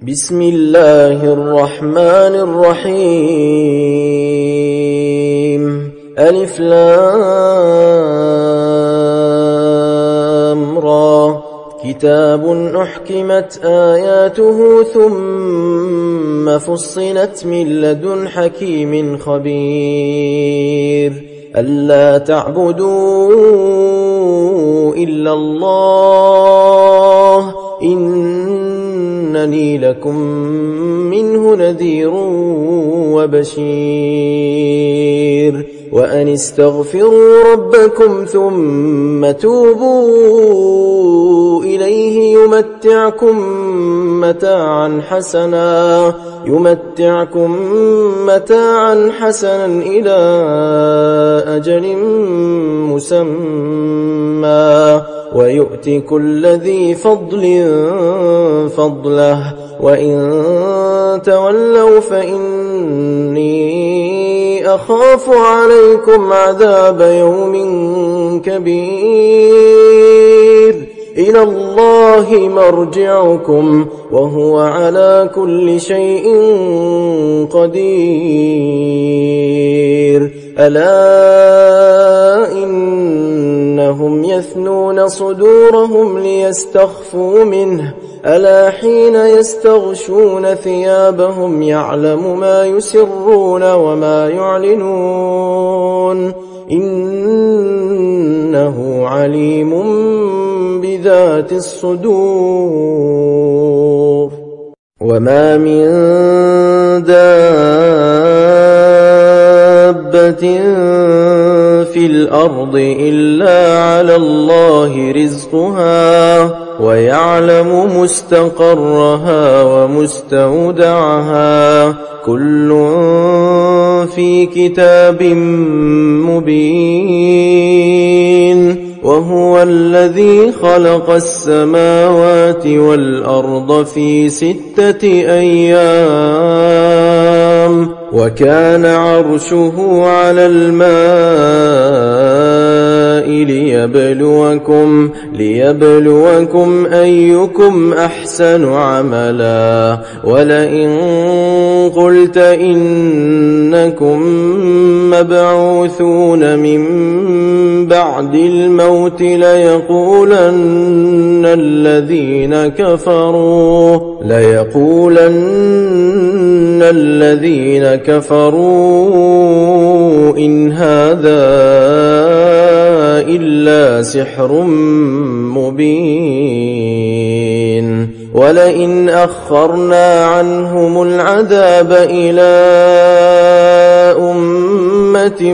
بسم الله الرحمن الرحيم. ألف لام را. كتاب أحكمت آياته ثم فصلت من لدن حكيم خبير. ألا تعبدوا إلا الله إنني لكم منه نذير وبشير. وأن استغفروا ربكم ثم توبوا إليه يمتعكم متاعا حسنا إلى أجل مسمى ويؤتي كل ذي فضل فضله. وإن تولوا فإني أخاف عليكم عذاب يوم كبير. إلى الله مرجعكم وهو على كل شيء قدير. ألا إنهم يثنون صدورهم ليستخفوا منه ألا حين يستغشون ثيابهم يعلم ما يسرون وما يعلنون إنه عليم بذات الصدور. وما من دابة في الأرض إلا على الله رزقها ويعلم مستقرها ومستودعها كل في كتاب مبين. وهو الذي خلق السماوات والأرض في 6 أيام وكان عرشه على الماء ليبلوكم أيكم أحسن عملا. ولئن قلت إنكم مبعوثون من بعد الموت ليقولن الذين كفروا إن هذا إلا سحر مبين. ولئن أخرنا عنهم العذاب إلى أمة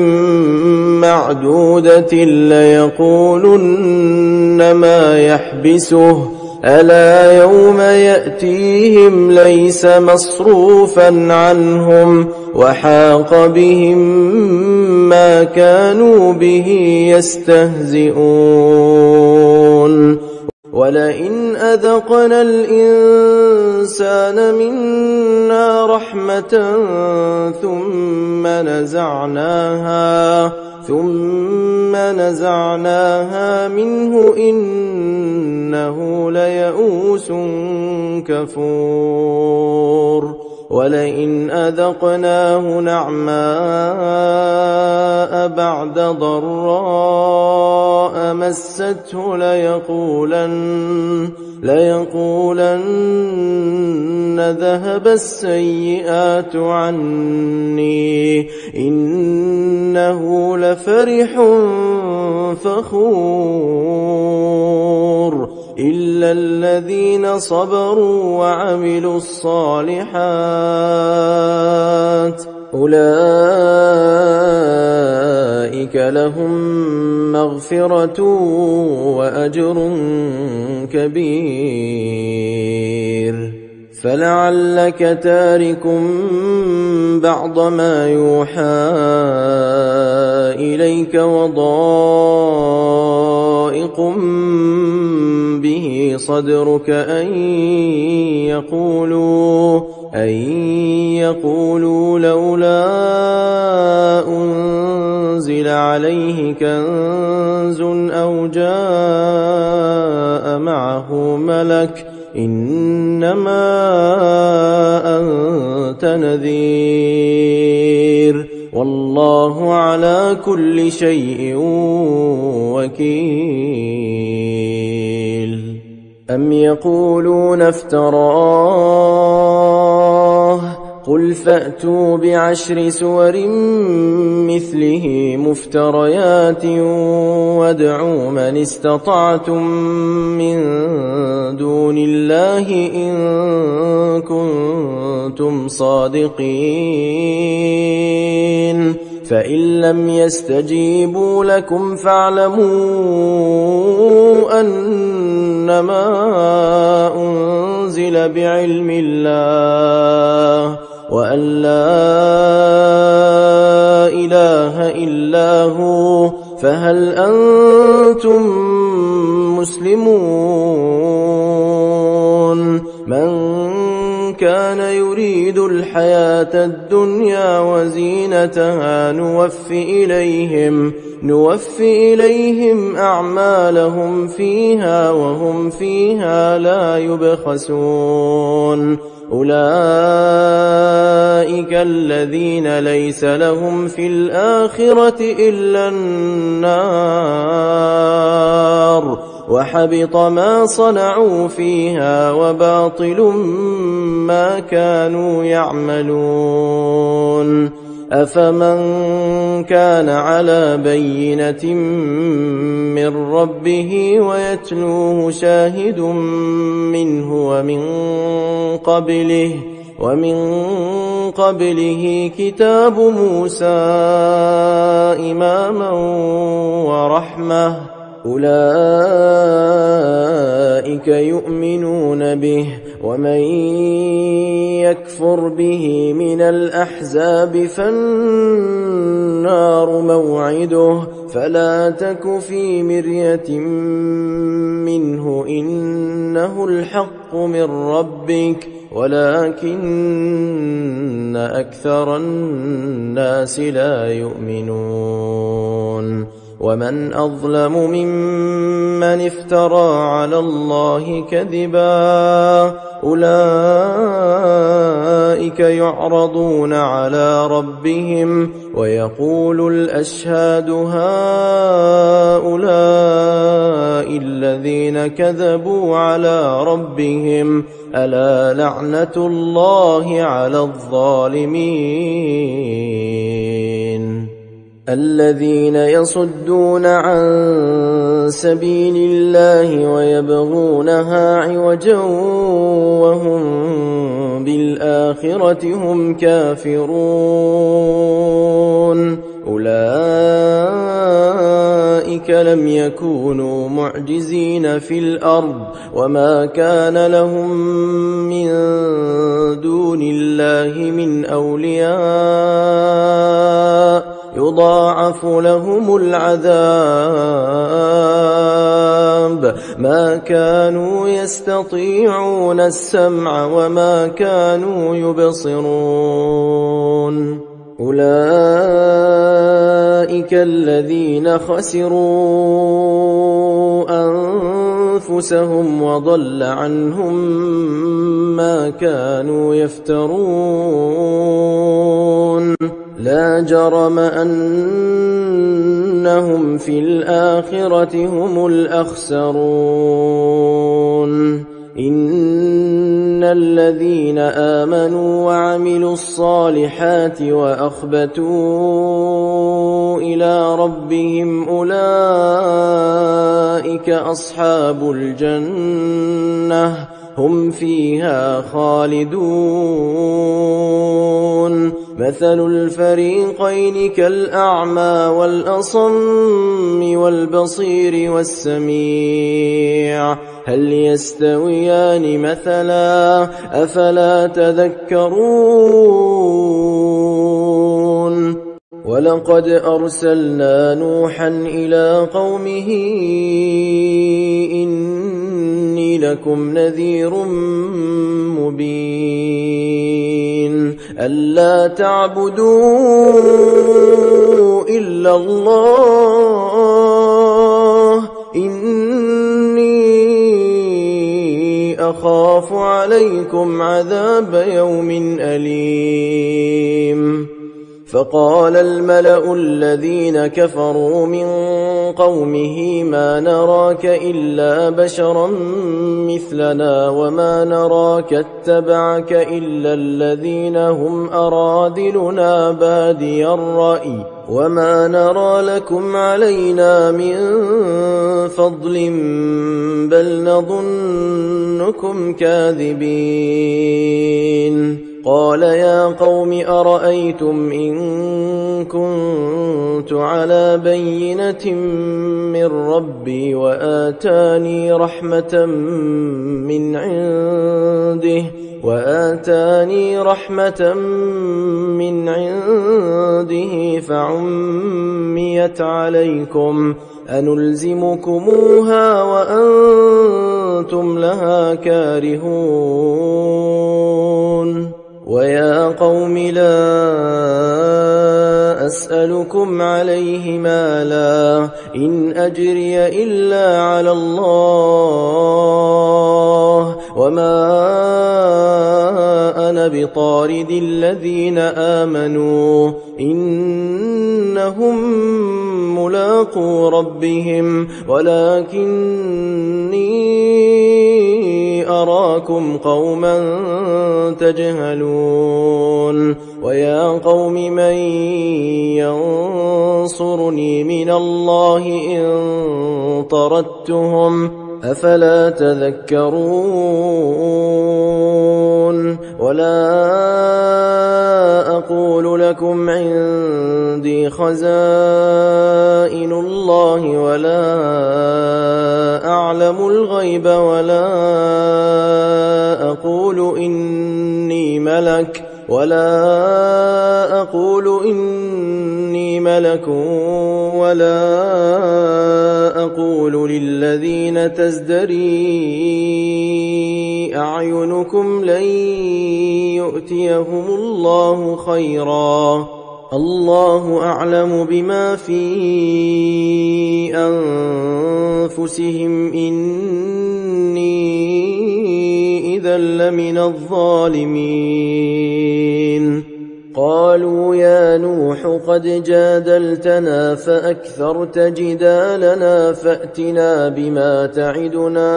معدودة ليقولن ما يحبسه ألا يوم يأتيهم ليس مصروفا عنهم وحاق بهم ما كانوا به يستهزئون. ولئن أذقنا الإنسان منا رحمة ثم نزعناها منه إنه ليئوس كفور. ولئن أذقناه نعماء بعد ضراء مسته ليقولن ذهب السيئات عني إنه لفرح فخور. إلا الذين صبروا وعملوا الصالحات أولئك لهم مغفرة وأجر كبير. فلعلك تارك بعض ما يوحى إليك وضائق به صدرك أن يقولوا لولا أنزل عليه كنز أو جاء معه ملك إنما أنت نذير والله على كل شيء وكيل أم يقولون افتراه قل فأتوا ب10 سور مثله مفتريات وادعوا من استطعتم من دون الله إن كنتم صادقين فإن لم يستجيبوا لكم فاعلموا أنما أنزل بعلم الله وأن لا إله إلا هو فهل أنتم مسلمون من كان يريد الحياة الدنيا وزينتها نوفي إليهم أعمالهم فيها وهم فيها لا يبخسون أولئك الذين ليس لهم في الآخرة إلا النار وحبط ما صنعوا فيها وباطل ما كانوا يعملون أفمن كان على بينة من ربه ويتلوه شاهد منه ومن قبله كتاب موسى إماما ورحمة أولئك يؤمنون به ومن يكفر به من الأحزاب فالنار موعده فلا تك في مرية منه إنه الحق من ربك ولكن أكثر الناس لا يؤمنون ومن أظلم ممن افترى على الله كذبا أولئك يعرضون على ربهم ويقول الأشهاد هؤلاء الذين كذبوا على ربهم ألا لعنة الله على الظالمين الذين يصدون عن سبيل الله ويبغونها عوجا وهم بالآخرة هم كافرون أولئك لم يكونوا معجزين في الأرض وما كان لهم من دون الله من أولياء يضاعف لهم العذاب ما كانوا يستطيعون السمع وما كانوا يبصرون أولئك الذين خسروا أنفسهم وضل عنهم ما كانوا يفترون لا جرم أنهم في الآخرة هم الأخسرون إن الذين آمنوا وعملوا الصالحات وأخبتوا إلى ربهم أولئك أصحاب الجنة هم فيها خالدون مثل الفريقين كالأعمى والأصم والبصير والسميع هل يستويان مثلا أفلا تذكرون ولقد أرسلنا نوحا إلى قومه إني لكم نذير مبين ألا تعبدوا إلا الله إني أخاف عليكم عذاب يوم أليم. فقال الملأ الذين كفروا من قومه ما نراك إلا بشرا مثلنا وما نراك اتبعك إلا الذين هم أراذلنا بادي الرأي وما نرى لكم علينا من فضل بل نظنكم كاذبين. قال يا قوم أرأيتم إن كنت على بينة من ربي وآتاني رحمة من عنده فعميت عليكم أنلزمكموها وأنتم لها كارهون. ويا قوم لا أسألكم عليه مالا إن أجري إلا على الله وما أنا بطارد الذين آمنوا إنهم ملاقو ربهم ولكني أراكم قوما تجهلون. ويا قوم من ينصرني من الله إن طردتهم أفلا تذكرون. ولا أقول لكم عندي خزائن الله ولا أعلم الغيب ولا أقول إني ملك ولا أقول للذين تزدري أعينكم لن يؤتيهم الله خيرا الله أعلم بما في أنفسهم إني إذا لمن الظالمين. قالوا يا نوح قد جادلتنا فأكثرت جدالنا فأتنا بما تعدنا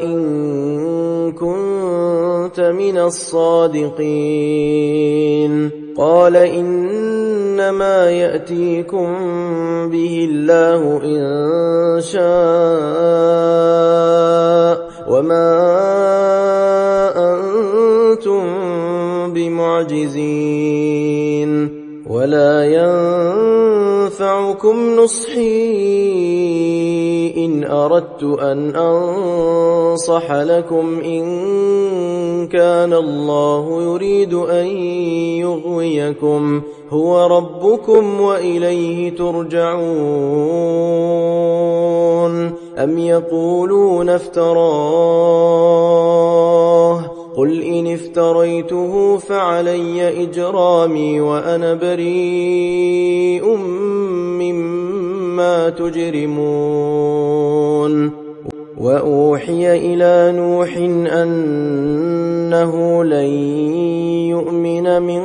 إن كنت من الصادقين. قال إنما يأتيكم به الله إن شاء وما أنتم بمعجزين. ولا ينفعكم نصحي إن أردت أن أنصح لكم إن كان الله يريد أن يغويكم هو ربكم وإليه ترجعون. أم يقولون افتراه قل إن افتريته فعلي إجرامي وأنا بريء مما تجرمون. وأوحي إلى نوح أنه لن يؤمن من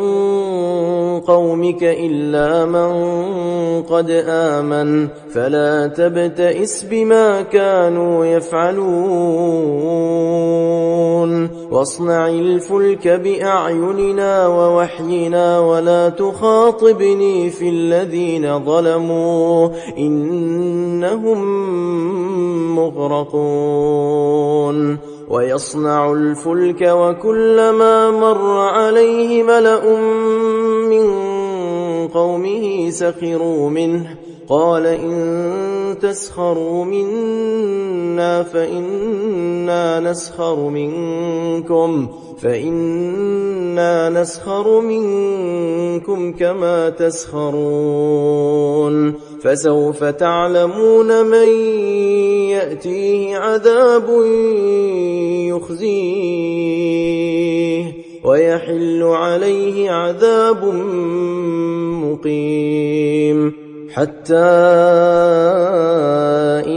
قومك إلا من قد آمن فلا تبتئس بما كانوا يفعلون. واصنع الفلك بأعيننا ووحينا ولا تخاطبني في الذين ظلموا إنهم مغرقون. ويصنع الفلك وكلما مر عليه ملأ من قومه سخروا منه قال إن تسخروا منا فإنا نسخر منكم كما تسخرون. فسوف تعلمون من يأتيه عذاب يخزيه ويحل عليه عذاب مقيم. حتى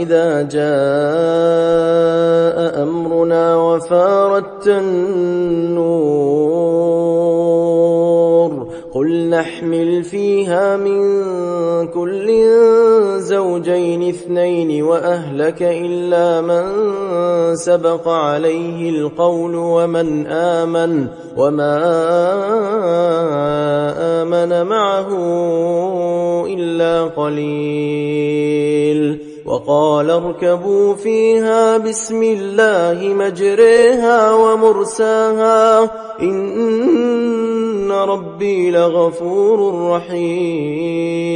إذا جاء أمرنا وفار التنور قل نحمل فيها من كل زوجين اثنين وأهلك إلا من سبق عليه القول وما آمن معه إلا قليل وقال اركبوا فيها بسم الله مجريها ومرساها إن ربي لغفور رحيم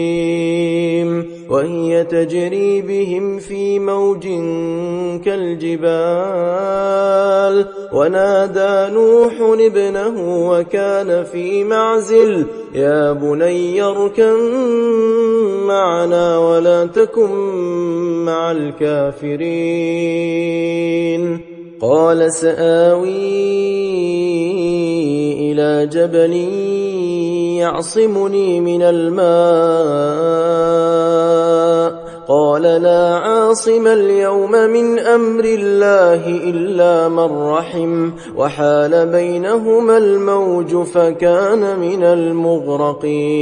وهي تجري بهم في موج كالجبال ونادى نوح ابنه وكان في معزل يا بني اركب معنا ولا تكن مع الكافرين قال سآوي إلى جبل يعصمني من الماء قال لا عاصم اليوم من أمر الله إلا من رحم وحال بينهما الموج فكان من المغرقين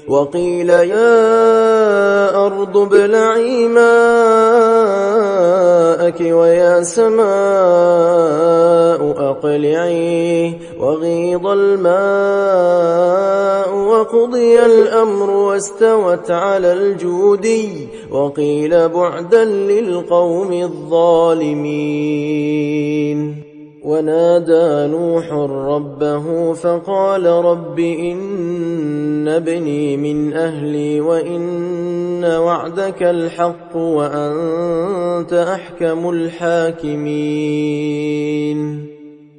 وقيل يا أرض ابلعي ماءك ويا سماء أقلعي وغيض الماء وقضي الأمر واستوت على الجودي وقيل بعدا للقوم الظالمين ونادى نوح ربه فقال رب إن ابني من أهلي وإن وعدك الحق وأنت أحكم الحاكمين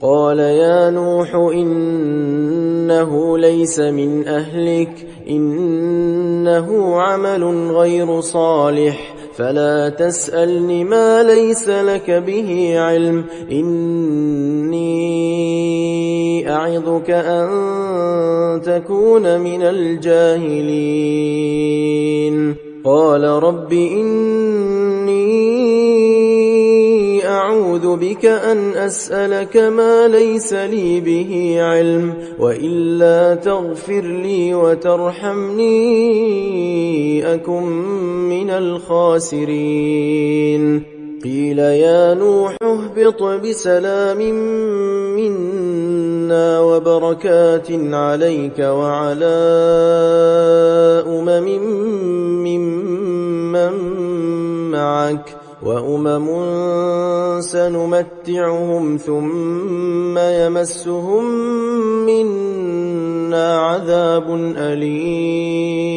قال يا نوح إنه ليس من أهلك إنه عمل غير صالح فلا تسألني ما ليس لك به علم إني أعظك أن تكون من الجاهلين قال رب إني أعوذ بك أن أسألك ما ليس لي به علم وإلا تغفر لي وترحمني أكن من الخاسرين قيل يا نوح اهبط بسلام منا وبركات عليك وعلى ممن معك وأمم سنمتعهم ثم يمسهم منا عذاب أليم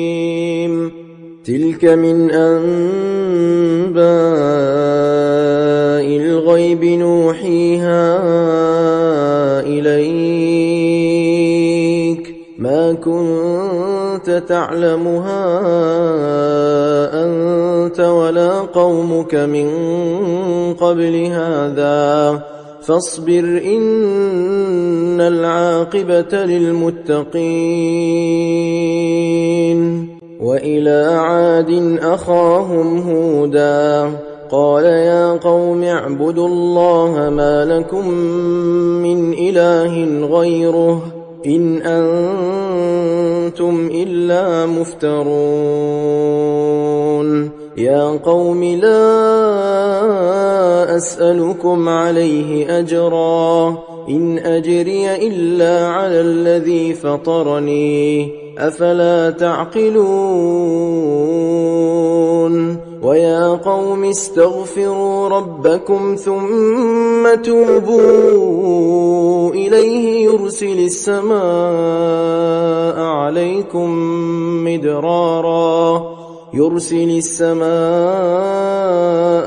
تلك من أنباء الغيب نوحيها إليك ما كنت تعلمها أنت ولا قومك من قبل هذا فاصبر إن العاقبة للمتقين وإلى عاد أخاهم هودا قال يا قوم اعبدوا الله ما لكم من إله غيره إن أنتم إلا مفترون يا قوم لا أسألكم عليه أجرا إن أجري إلا على الذي فطرني أفلا تعقلون ويا قوم استغفروا ربكم ثم توبوا إليه يرسل السماء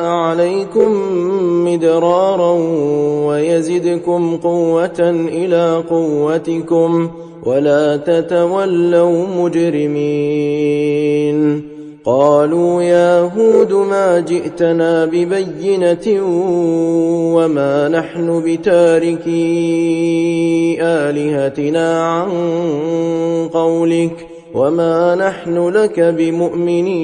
عليكم مدرارا ويزدكم قوة إلى قوتكم ولا تتولوا مجرمين قالوا يا هود ما جئتنا ببينة وما نحن بتاركي آلهتنا عن قولك وما نحن لك بمؤمنين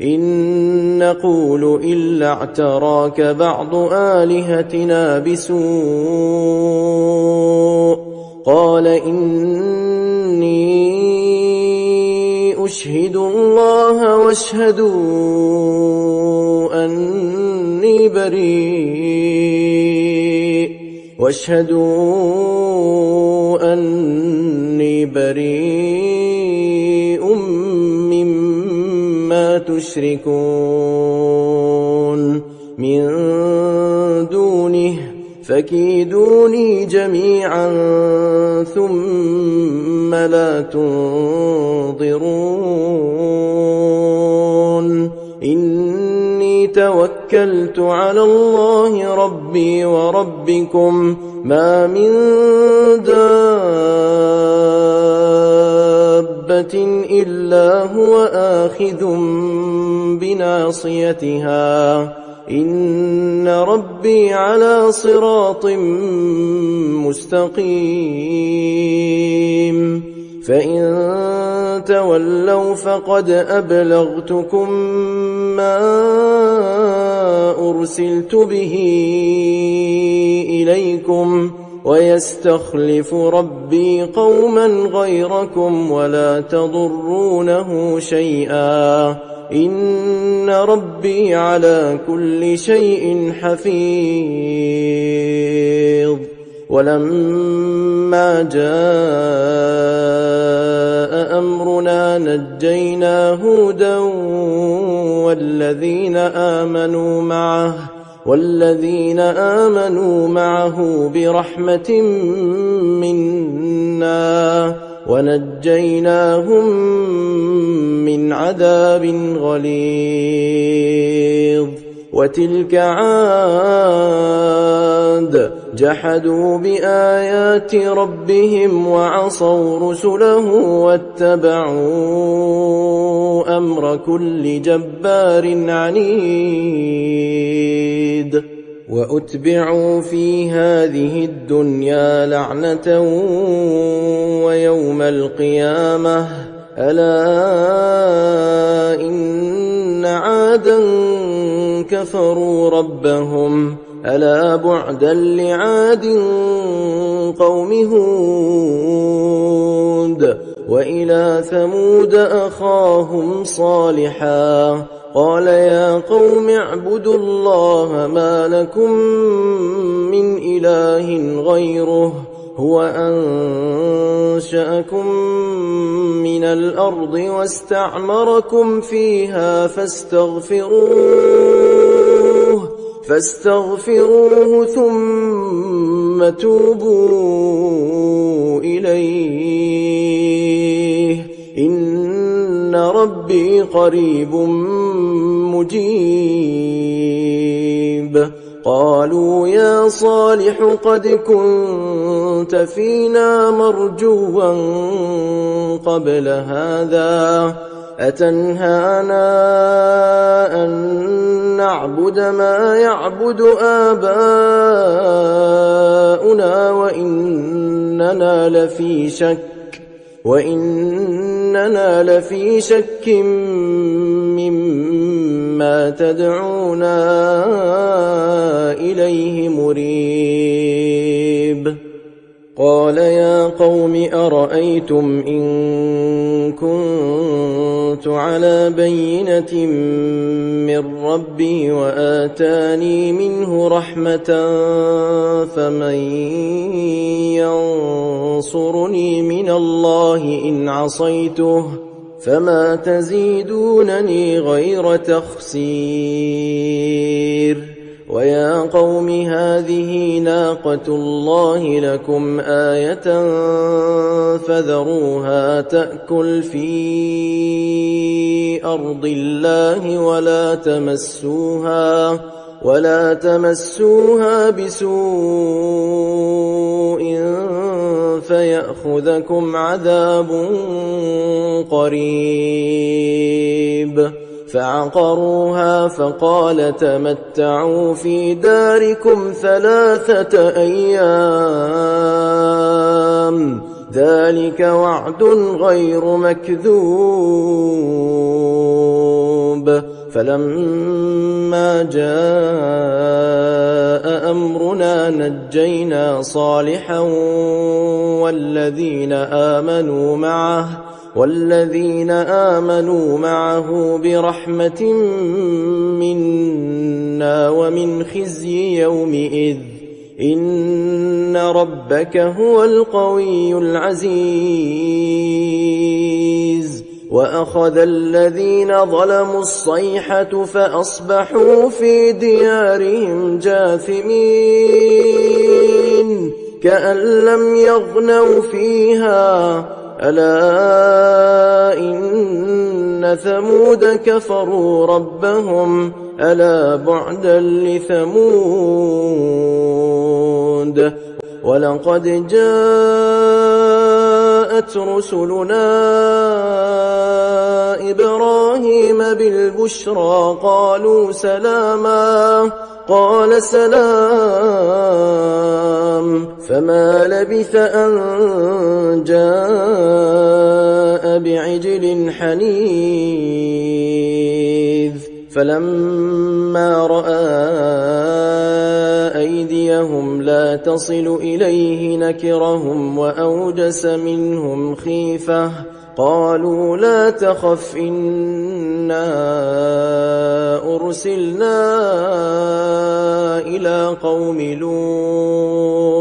إن نقول إلا اعتراك بعض آلهتنا بسوء قال إني أشهد الله واشهدوا أني بريء مما تشركون من دونه فكيدوني جميعا ثم لا تنظرون إني توكلت على الله ربي وربكم ما من دابة إلا هو آخذ بناصيتها إن ربي على صراط مستقيم فإن تولوا فقد أبلغتكم ما أرسلت به إليكم ويستخلف ربي قوما غيركم ولا تضرونه شيئا إن ربي على كل شيء حفيظ ولما جاء أمرنا نجينا هودا والذين آمنوا معه برحمة منا ونجيناهم من عذاب غليظ وتلك عاد جحدوا بآيات ربهم وعصوا رسله واتبعوا أمر كل جبار عنيد وأتبعوا في هذه الدنيا لعنة ويوم القيامة ألا إن عادا كفروا ربهم ألا بعدا لعاد قوم هود وإلى ثمود أخاهم صالحا قال يا قوم اعبدوا الله ما لكم من إله غيره هو أنشأكم من الأرض واستعمركم فيها فاستغفروه ثم توبوا إليه إن ربي قريب مجيب قالوا يا صالح قد كنت فينا مرجوا قبل هذا أتنهانا أن نعبد ما يعبد آباؤنا وإننا لفي شك مما تدعونا إليه مريب قال يا قوم أرأيتم إن كنت على بينة من ربي وآتاني منه رحمة فمن ينصرني من الله إن عصيته فما تزيدونني غير تخسير ويا قوم هذه ناقة الله لكم آية فذروها تأكل في أرض الله ولا تمسوها بسوء فيأخذكم عذاب قريب فعقروها فقال تمتعوا في داركم 3 أيام ذلك وعد غير مكذوب فلما جاء أمرنا نجينا صالحا والذين آمنوا معه برحمة منا ومن خزي يومئذ إن ربك هو القوي العزيز وأخذ الذين ظلموا الصيحة فأصبحوا في ديارهم جاثمين كأن لم يغنوا فيها ألا إن ثمود كفروا ربهم ألا بعدا لثمود ولقد جاءت رسلنا إبراهيم بالبشرى قالوا سلاما قال سلام فما لبث أن جاء بعجل حنيذ فلما رأى أيديهم لا تصل إليه نكرهم وأوجس منهم خيفة قالوا لا تخف إنا أرسلنا إلى قوم لوط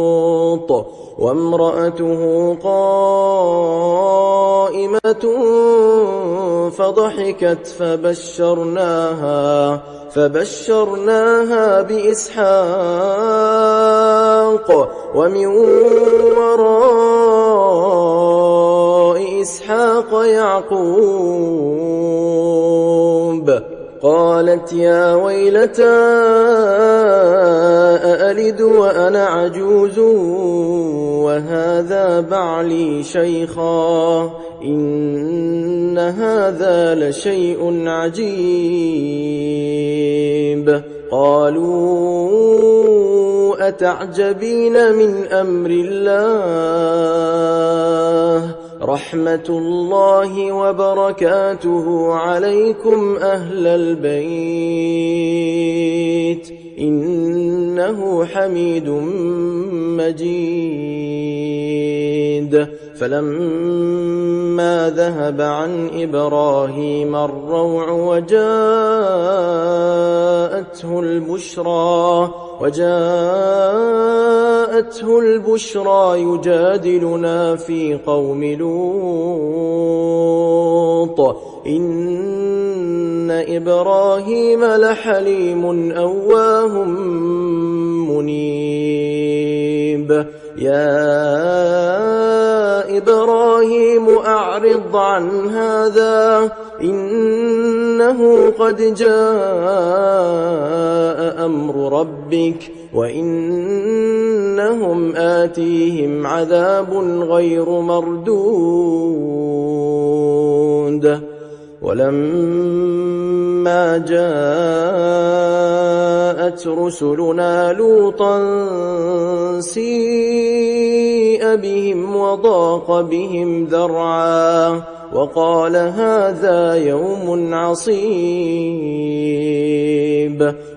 وامرأته قائمة فضحكت فبشرناها بإسحاق ومن وراء إسحاق يعقوب قالت يا ويلتى أألد وأنا عجوز وهذا بعلي شيخا إن هذا لشيء عجيب قالوا أتعجبين من أمر الله رحمة الله وبركاته عليكم أهل البيت إنه حميد مجيد فلما ذهب عن إبراهيم الروع وجاءته البشرى يجادلنا في قوم لوط إن إبراهيم لحليم أواه منيب يا إبراهيم أعرض عن هذا إنه قد جاء أمر ربك وإنهم آتيهم عذاب غير مردود ولما جاءت رسلنا لوطا سيء بهم وضاق بهم ذرعا وقال هذا يوم عصيب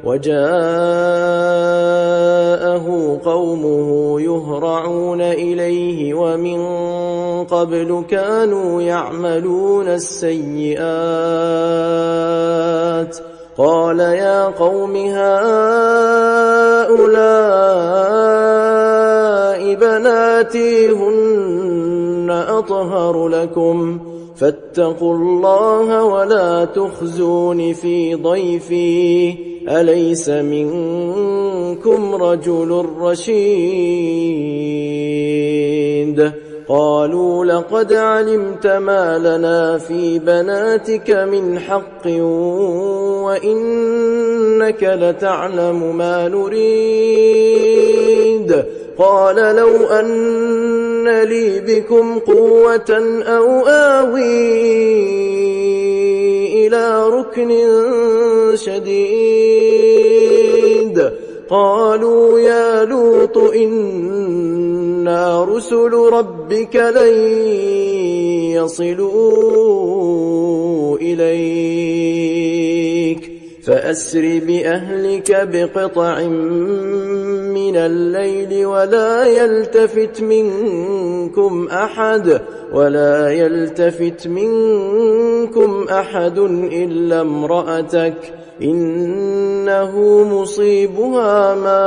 وجاءه قومه يهرعون إليه ومن قبل كانوا يعملون السيئات قال يا قوم هؤلاء بناتي هن أطهر لكم فاتقوا الله ولا تخزون في ضيفي أليس منكم رجل رشيد قالوا لقد علمت ما لنا في بناتك من حق وإنك لتعلم ما نريد قال لو أن لي بكم قوة أو آوي إلى ركن شديد قالوا يا لوط إنك إنا رسل ربك لن يصلوا إليك فأسر بأهلك بقطع من الليل ولا يلتفت منكم أحد إلا امرأتك إنه مصيبها ما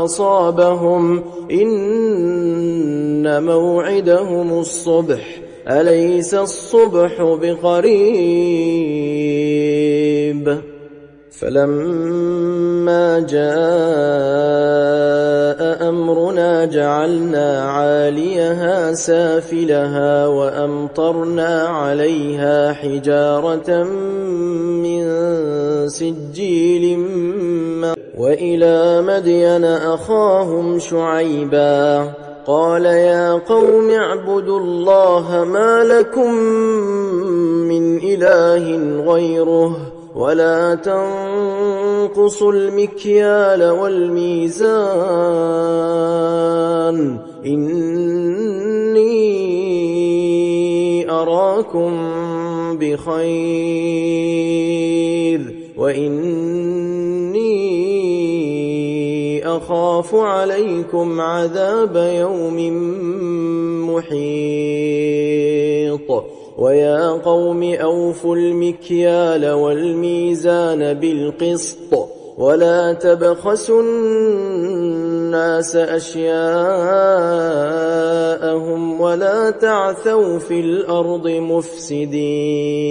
أصابهم إن موعدهم الصبح أليس الصبح بقريب فلما جاء أمرنا جعلنا عاليها سافلها وأمطرنا عليها حجارة من سجيل وإلى مدين أخاهم شعيبا قال يا قوم اعبدوا الله ما لكم من إله غيره ولا تنقصوا المكيال والميزان إني أراكم بخير وإني أخاف عليكم عذاب يوم محيط ويا قوم أوفوا المكيال والميزان بالقسط ولا تبخسوا الناس أشياءهم ولا تعثوا في الأرض مفسدين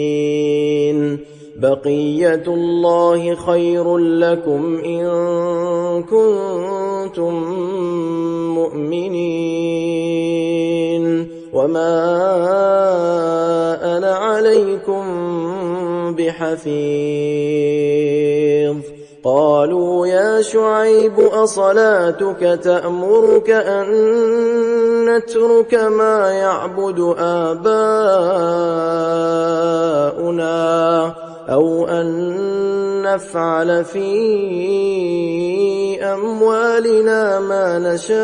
بقية الله خير لكم إن كنتم مؤمنين وما أنا عليكم بحفيظ قالوا يا شعيب أصلاتك تأمرك أن نترك ما يعبد آباؤنا أو أن نفعل في أموالنا ما نشاء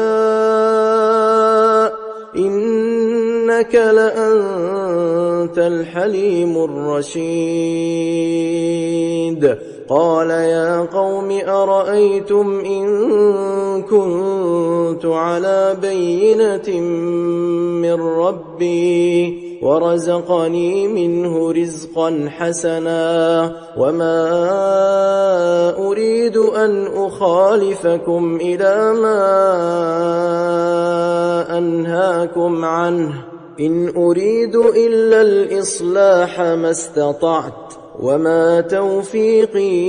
إنك لأنت الحليم الرشيد قال يا قوم أرأيتم إن كنت على بينة من ربي ورزقني منه رزقا حسنا وما أريد أن أخالفكم إلى ما أنهاكم عنه إن أريد إلا الإصلاح ما استطعت وما توفيقي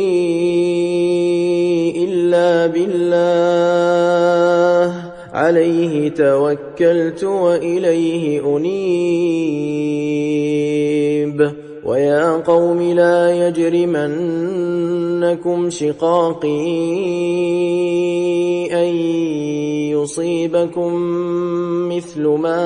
إلا بالله عليه توكلت وإليه أنيب ويا قوم لا يجرمنكم شقاقي أن يصيبكم مثل ما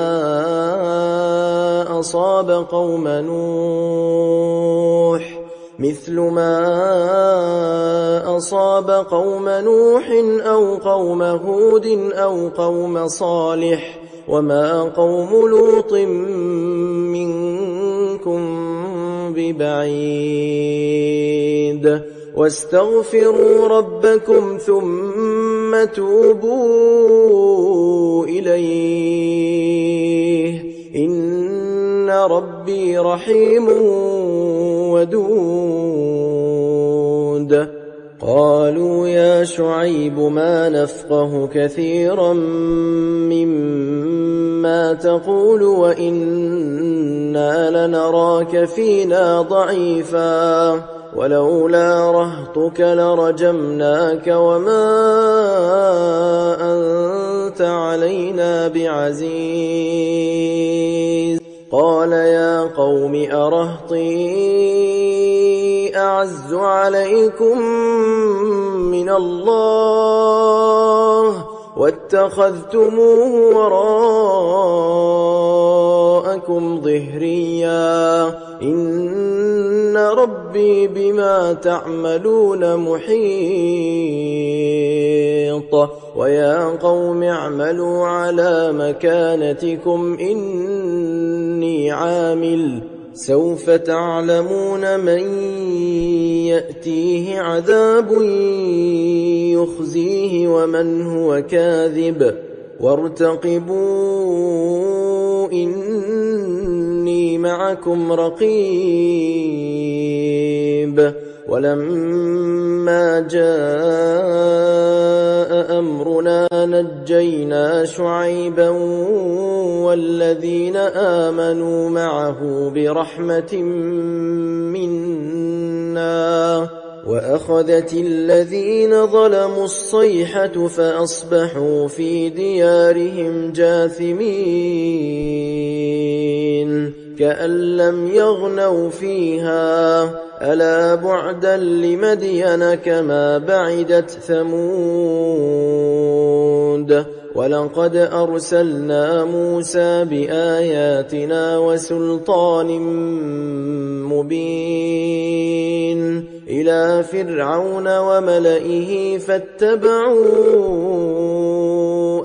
أصاب قوم نوح أو قوم هود أو قوم صالح وما قوم لوط منكم ببعيد واستغفروا ربكم ثم توبوا إليه إن ربي رحيم ودود قالوا يا شعيب ما نفقه كثيرا مما تقول وإنا لنراك فينا ضعيفا ولولا رهطك لرجمناك وما أنت علينا بعزيز قال يا قوم أرهطي أعز عليكم من الله واتخذتموه وراءكم ظهريا إن ربي بما تعملون محيط محيط ويا قوم اعملوا على مكانتكم إني عامل سوف تعلمون من يأتيه عذاب يخزيه ومن هو كاذب وارتقبوا إني معكم رقيب ولما جاء أمرنا نجينا شعيبا والذين آمنوا معه برحمة منا وأخذت الذين ظلموا الصيحة فأصبحوا في ديارهم جاثمين كأن لم يغنوا فيها ألا بعدا لمدين كما بعدت ثمود ولقد أرسلنا موسى بآياتنا وسلطان مبين إلى فرعون وملئه فاتبعوا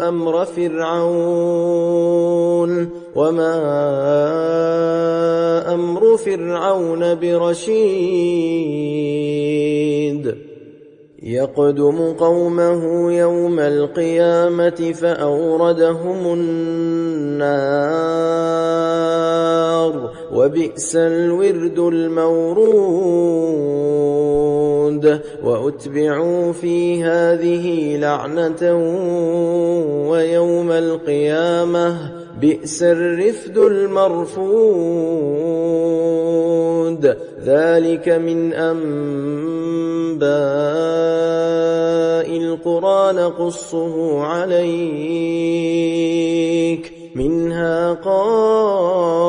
أمر فرعون وما أمر فرعون برشيد يقدم قومه يوم القيامة فأوردهم النار وبئس الورد المورود وأتبعوا في هذه لعنة ويوم القيامة بئس الرفد المرفود ذلك من أنباء القرى نقصه عليك منها قائم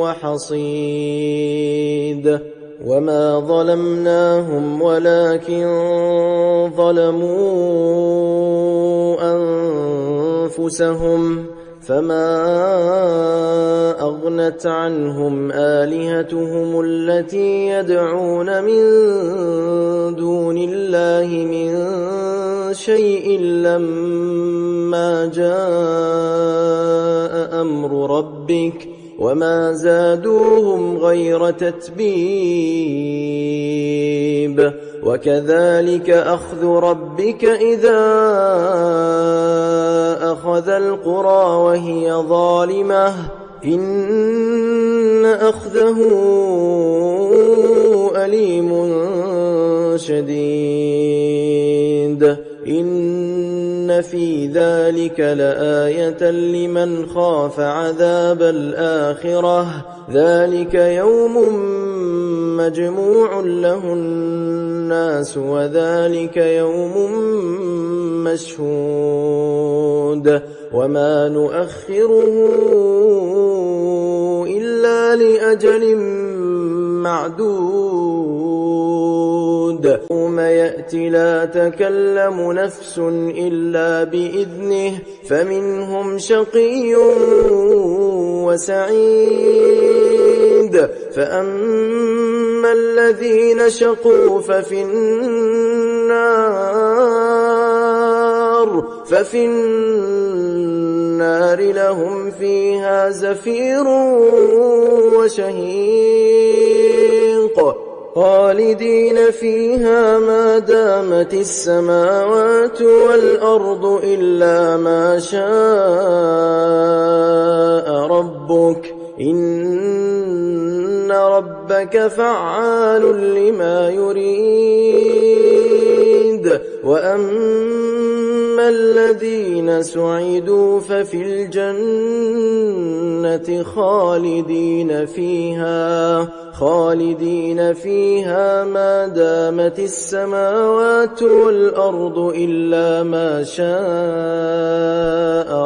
وحصيد وما ظلمناهم ولكن ظلموا أنفسهم فما أغنت عنهم آلهتهم التي يدعون من دون الله من شيء لما جاء أمر ربك وما زادوهم غير تتبيب وكذلك أخذ ربك إذا أخذ القرى وهي ظالمة إن أخذه أليم شديد إن في ذلك لآية لمن خاف عذاب الآخرة ذلك يوم مجموع له الناس وذلك يوم مشهود وما نؤخره إلا لأجل معدود يوم يأتي لا تكلم نفس إلا بإذنه فمنهم شقي وسعيد فأما الذين شقوا ففي النار لهم فيها زفير وشهيق خالدين فيها ما دامت السماوات والأرض إلا ما شاء ربك إن ربك فعال لما يريد وأما الذين سعدوا ففي الجنة خالدين فيها ما دامت السماوات والأرض إلا ما شاء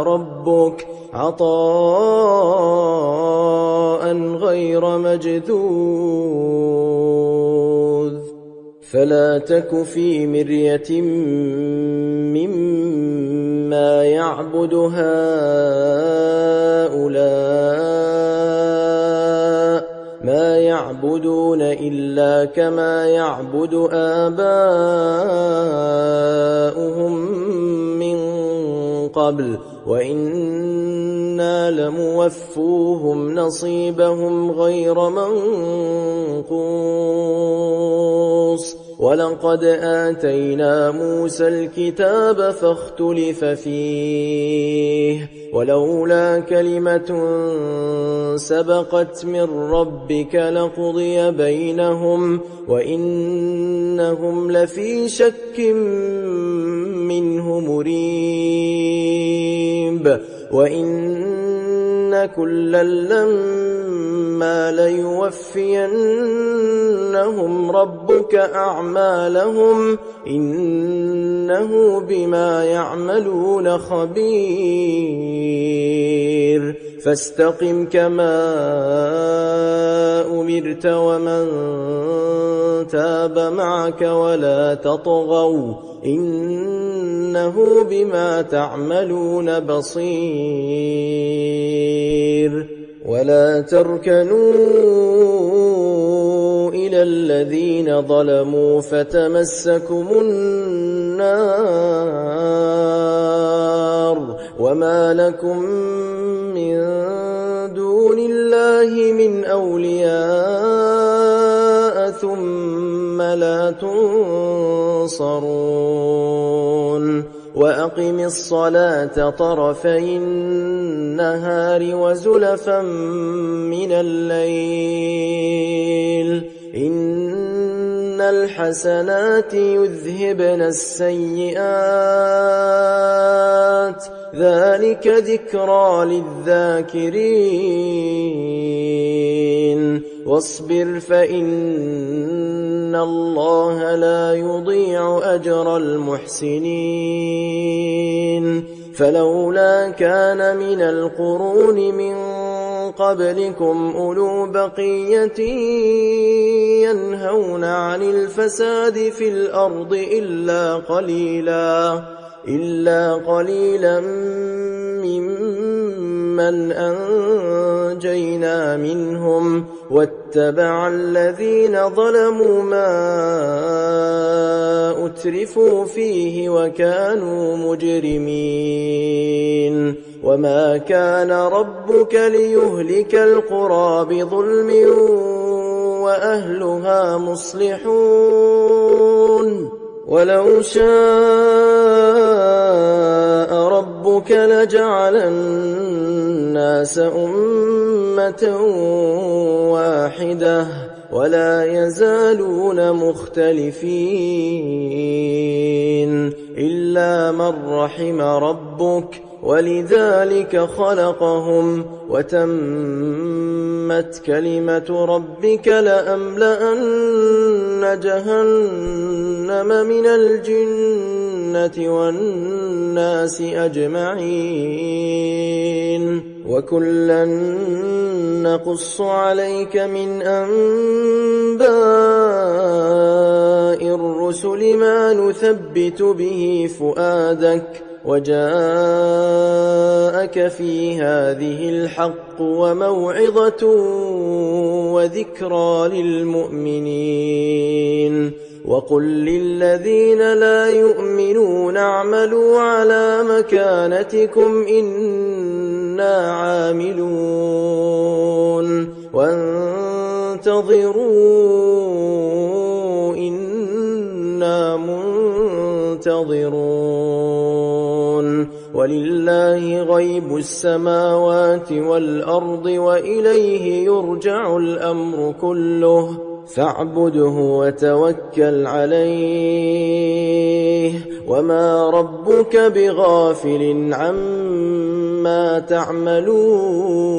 ربك عطاء غير مجذوذ فلا تك في مرية مما يعبد هؤلاء ما يعبدون إلا كما يعبد آباؤهم قبل وإنا لموفوهم نصيبهم غير منقوص ولقد آتينا موسى الكتاب فاختلف فيه ولولا كلمة سبقت من ربك لقضي بينهم وإنهم لفي شك منه مريب وإن كلا لما ليوفينهم ربك أعمالهم إنه بما يعملون خبير فاستقم كما أمرت ومن تاب معك ولا تطغوا إنه بما تعملون بصير ولا تركنوا إلى الذين ظلموا فتمسكم النار وما لكم من دون الله من أولياء ثم لا تنصرون وأقم الصلاة طرفي النهار وزلفا من الليل إن الحسنات يذهبن السيئات ذلك ذكرى للذاكرين واصبر فإن الله لا يضيع أجر المحسنين فلولا كان من القرون من قبلكم أولو بقية ينهون عن الفساد في الأرض إلا قليلا ممن أنجينا منهم واتبع الذين ظلموا ما أترفوا فيه وكانوا مجرمين وما كان ربك ليهلك القرى بظلم وأهلها مصلحون ولو شاء ربك لجعل الناس أمة واحدة ولا يزالون مختلفين إلا من رحم ربك ولذلك خلقهم وتمت كلمة ربك لأملأن جهنم من الجنة والناس أجمعين وكلا نقص عليك من أنباء الرسل ما نثبت به فؤادك وجاءك في هذه الحق وموعظة وذكرى للمؤمنين وقل للذين لا يؤمنون اعملوا على مكانتكم إنا عاملون وانتظروا إنا منتظرون ولله غيب السماوات والأرض وإليه يرجع الأمر كله فاعبده وتوكل عليه وما ربك بغافل عما تعملون